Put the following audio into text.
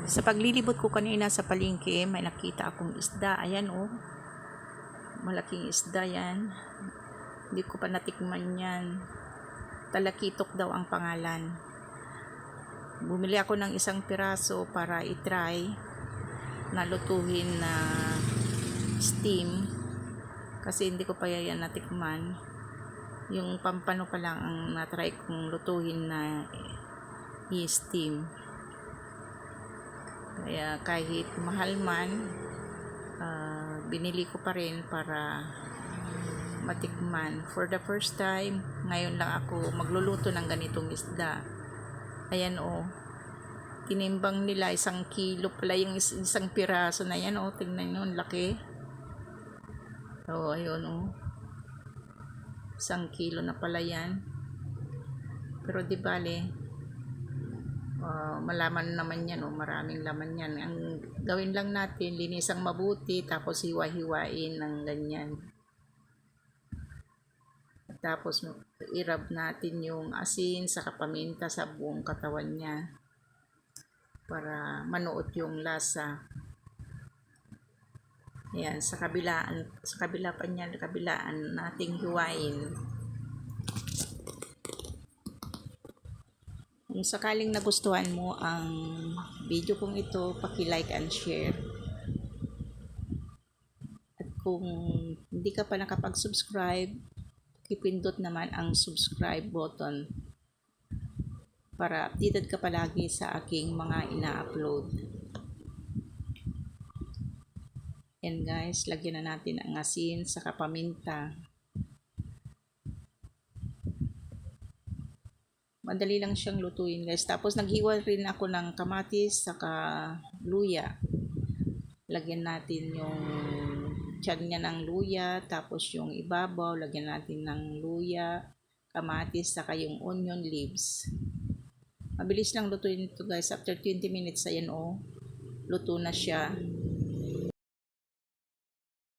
Sa paglilibot ko kanina sa palengke, may nakita akong isda. Ayan oh. Malaking isda yan. Hindi ko pa natikman yan. Talakitok daw ang pangalan. Bumili ako ng isang piraso para itry na lutuhin na steam. Kasi hindi ko pa yan natikman. Yung pampano pa lang ang natry kong lutuhin na i-steam. Kaya kahit mahal man, binili ko pa rin para matikman. For the first time, ngayon lang ako magluluto ng ganitong isda. Ayan o. Tinimbang nila 1 kilo pala yung isang piraso na yan o. Tingnan nyo, laki. O, ayun o. 1 kilo na pala yan. Pero di bale, malaman naman yan o, maraming laman yan. Ang gawin lang natin, linisang mabuti, tapos hiwa-hiwain ng ganyan. Tapos i-rub natin yung asin sa paminta sa buong katawan niya para manuot yung lasa. Ayan, sa kabila pa niyan, kabilaan nating hiwain. Kung sakaling nagustuhan mo ang video kong ito, paki-like and share. At kung hindi ka pa nakapag-subscribe, ipindot naman ang subscribe button para updated ka palagi sa aking mga ina-upload. Yan guys, lagyan na natin ang asin sa paminta. Madali lang siyang lutuin guys. Tapos naghiwa rin ako ng kamatis saka luya. Lagyan natin yung tiyan niya ng luya. Tapos yung ibabaw, lagyan natin ng luya, kamatis, saka yung onion leaves. Mabilis lang lutuin ito guys. After 20 minutes, ayan o. Luto na siya.